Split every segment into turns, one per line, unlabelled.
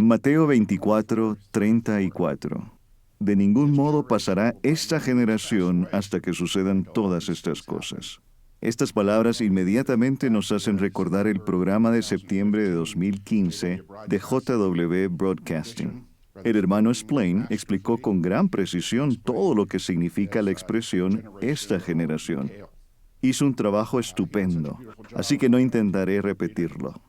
Mateo 24, 34. De ningún modo pasará esta generación hasta que sucedan todas estas cosas. Estas palabras inmediatamente nos hacen recordar el programa de septiembre de 2015 de JW Broadcasting. El hermano Splain explicó con gran precisión todo lo que significa la expresión esta generación. Hizo un trabajo estupendo, así que no intentaré repetirlo.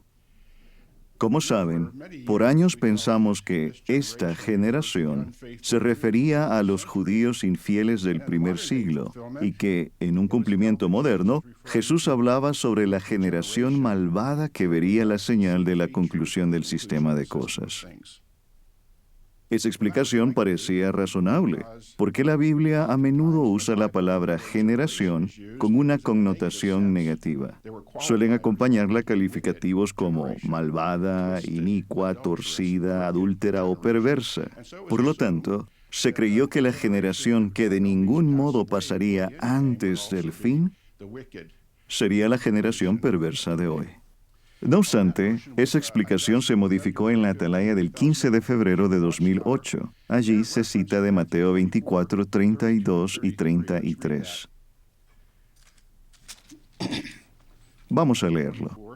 Como saben, por años pensamos que esta generación se refería a los judíos infieles del primer siglo y que, en un cumplimiento moderno, Jesús hablaba sobre la generación malvada que vería la señal de la conclusión del sistema de cosas. Esa explicación parecía razonable, porque la Biblia a menudo usa la palabra generación con una connotación negativa. Suelen acompañarla calificativos como malvada, inicua, torcida, adúltera o perversa. Por lo tanto, se creyó que la generación que de ningún modo pasaría antes del fin sería la generación perversa de hoy. No obstante, esa explicación se modificó en la atalaya del 15 de febrero de 2008. Allí se cita de Mateo 24, 32 y 33. Vamos a leerlo.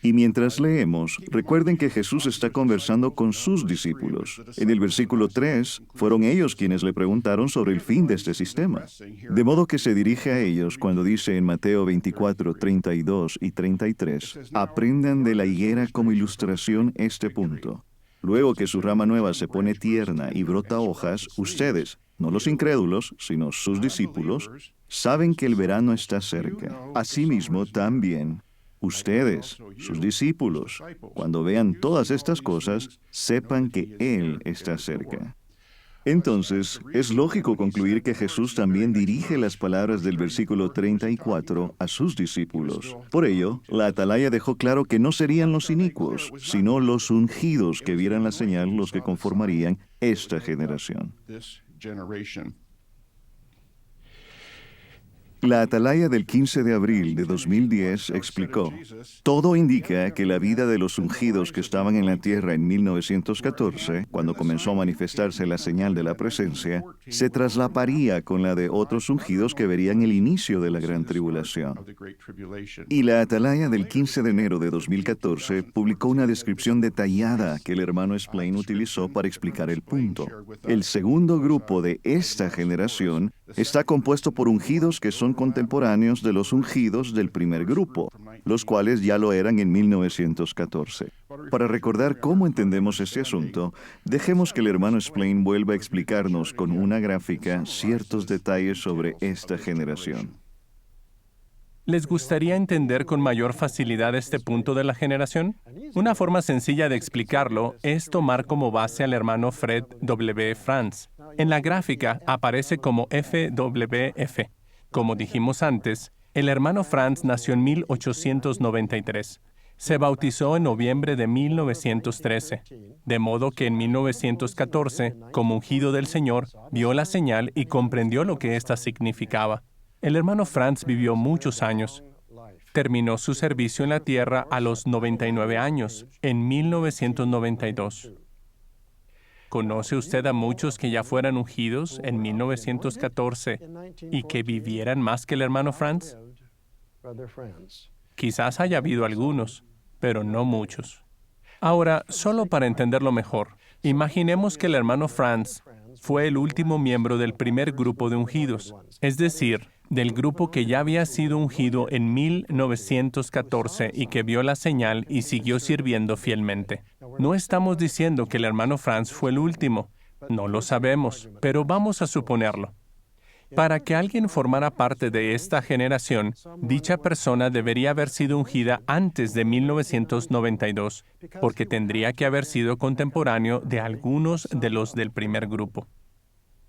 Y mientras leemos, recuerden que Jesús está conversando con sus discípulos. En el versículo 3, fueron ellos quienes le preguntaron sobre el fin de este sistema. De modo que se dirige a ellos cuando dice en Mateo 24, 32 y 33, aprendan de la higuera como ilustración este punto. Luego que su rama nueva se pone tierna y brota hojas, ustedes, no los incrédulos, sino sus discípulos, saben que el verano está cerca. Asimismo, también, ustedes, sus discípulos, cuando vean todas estas cosas, sepan que Él está cerca. Entonces, es lógico concluir que Jesús también dirige las palabras del versículo 34 a sus discípulos. Por ello, la atalaya dejó claro que no serían los inicuos, sino los ungidos que vieran la señal los que conformarían esta generación. La atalaya del 15 de abril de 2010 explicó, todo indica que la vida de los ungidos que estaban en la tierra en 1914, cuando comenzó a manifestarse la señal de la presencia, se traslaparía con la de otros ungidos que verían el inicio de la gran tribulación. Y la atalaya del 15 de enero de 2014 publicó una descripción detallada que el hermano Splain utilizó para explicar el punto. El segundo grupo de esta generación está compuesto por ungidos que son contemporáneos de los ungidos del primer grupo, los cuales ya lo eran en 1914. Para recordar cómo entendemos este asunto, dejemos que el hermano Splain vuelva a explicarnos con una gráfica ciertos detalles sobre esta generación.
¿Les gustaría entender con mayor facilidad este punto de la generación? Una forma sencilla de explicarlo es tomar como base al hermano Fred W. Franz. En la gráfica aparece como FWF. Como dijimos antes, el hermano Franz nació en 1893. Se bautizó en noviembre de 1913, de modo que en 1914, como ungido del Señor, vio la señal y comprendió lo que ésta significaba. El hermano Franz vivió muchos años. Terminó su servicio en la tierra a los 99 años, en 1992. ¿Conoce usted a muchos que ya fueran ungidos en 1914 y que vivieran más que el hermano Franz? Quizás haya habido algunos, pero no muchos. Ahora, solo para entenderlo mejor, imaginemos que el hermano Franz fue el último miembro del primer grupo de ungidos, es decir, del grupo que ya había sido ungido en 1914 y que vio la señal y siguió sirviendo fielmente. No estamos diciendo que el hermano Franz fue el último. No lo sabemos, pero vamos a suponerlo. Para que alguien formara parte de esta generación, dicha persona debería haber sido ungida antes de 1992, porque tendría que haber sido contemporáneo de algunos de los del primer grupo.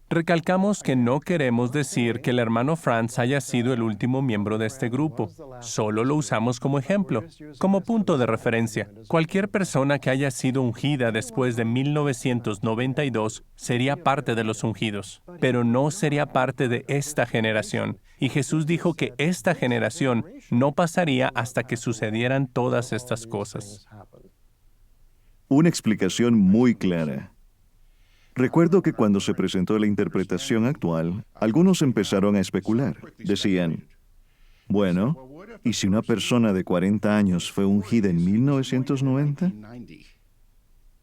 Recalcamos que no queremos decir que el hermano Franz haya sido el último miembro de este grupo. Solo lo usamos como ejemplo, como punto de referencia. Cualquier persona que haya sido ungida después de 1992 sería parte de los ungidos, pero no sería parte de esta generación. Y Jesús dijo que esta generación no pasaría hasta que sucedieran todas estas cosas.
Una explicación muy clara. Recuerdo que cuando se presentó la interpretación actual, algunos empezaron a especular. Decían, bueno, ¿y si una persona de 40 años fue ungida en 1990?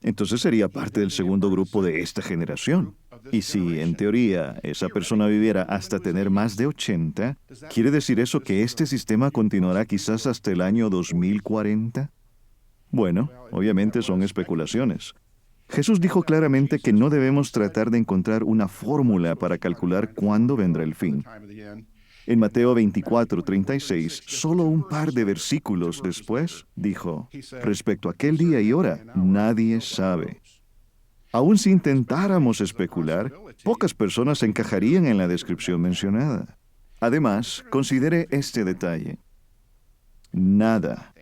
Entonces sería parte del segundo grupo de esta generación. Y si, en teoría, esa persona viviera hasta tener más de 80, ¿quiere decir eso que este sistema continuará quizás hasta el año 2040? Bueno, obviamente son especulaciones. Jesús dijo claramente que no debemos tratar de encontrar una fórmula para calcular cuándo vendrá el fin. En Mateo 24:36, solo un par de versículos después, dijo, respecto a aquel día y hora, nadie sabe. Aun si intentáramos especular, pocas personas encajarían en la descripción mencionada. Además, considere este detalle. Nada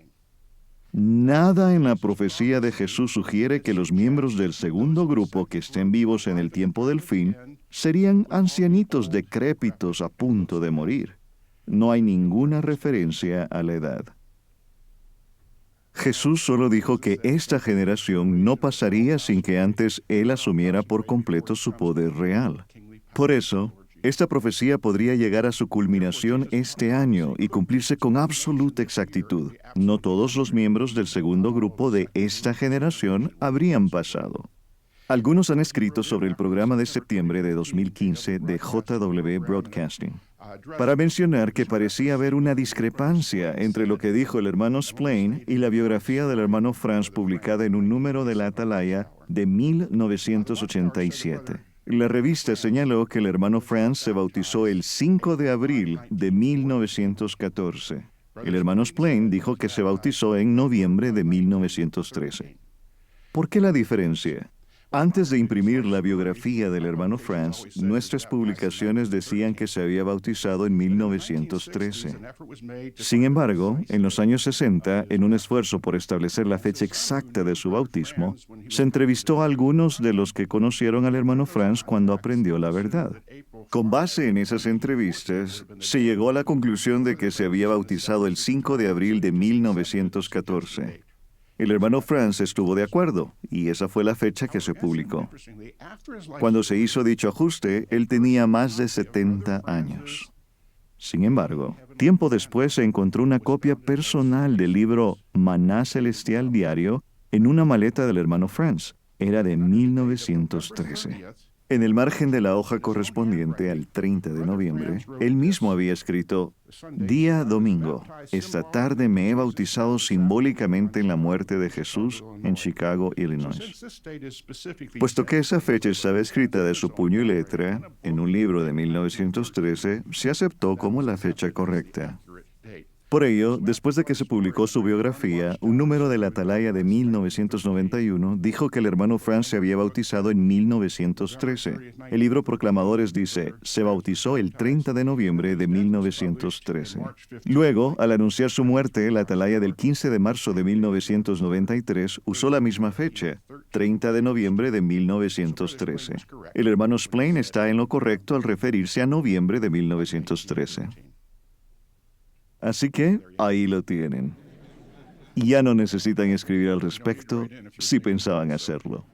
en la profecía de Jesús sugiere que los miembros del segundo grupo que estén vivos en el tiempo del fin serían ancianitos decrépitos a punto de morir. No hay ninguna referencia a la edad. Jesús solo dijo que esta generación no pasaría sin que antes Él asumiera por completo su poder real. Por eso, esta profecía podría llegar a su culminación este año y cumplirse con absoluta exactitud. No todos los miembros del segundo grupo de esta generación habrían pasado. Algunos han escrito sobre el programa de septiembre de 2015 de JW Broadcasting para mencionar que parecía haber una discrepancia entre lo que dijo el hermano Splain y la biografía del hermano Franz publicada en un número de la Atalaya de 1987. La revista señaló que el hermano Franz se bautizó el 5 de abril de 1914. El hermano Splain dijo que se bautizó en noviembre de 1913. ¿Por qué la diferencia? Antes de imprimir la biografía del hermano Franz, nuestras publicaciones decían que se había bautizado en 1913. Sin embargo, en los años 60, en un esfuerzo por establecer la fecha exacta de su bautismo, se entrevistó a algunos de los que conocieron al hermano Franz cuando aprendió la verdad. Con base en esas entrevistas, se llegó a la conclusión de que se había bautizado el 5 de abril de 1914. El hermano Franz estuvo de acuerdo, y esa fue la fecha que se publicó. Cuando se hizo dicho ajuste, él tenía más de 70 años. Sin embargo, tiempo después se encontró una copia personal del libro Maná Celestial Diario en una maleta del hermano Franz. Era de 1913. En el margen de la hoja correspondiente al 30 de noviembre, él mismo había escrito, Día domingo, esta tarde me he bautizado simbólicamente en la muerte de Jesús en Chicago, Illinois. Puesto que esa fecha estaba escrita de su puño y letra en un libro de 1913, se aceptó como la fecha correcta. Por ello, después de que se publicó su biografía, un número de la Atalaya de 1991 dijo que el hermano Franz se había bautizado en 1913. El libro Proclamadores dice, se bautizó el 30 de noviembre de 1913. Luego, al anunciar su muerte, la Atalaya del 15 de marzo de 1993 usó la misma fecha, 30 de noviembre de 1913. El hermano Splain está en lo correcto al referirse a noviembre de 1913. Así que ahí lo tienen. Ya no necesitan escribir al respecto si pensaban hacerlo.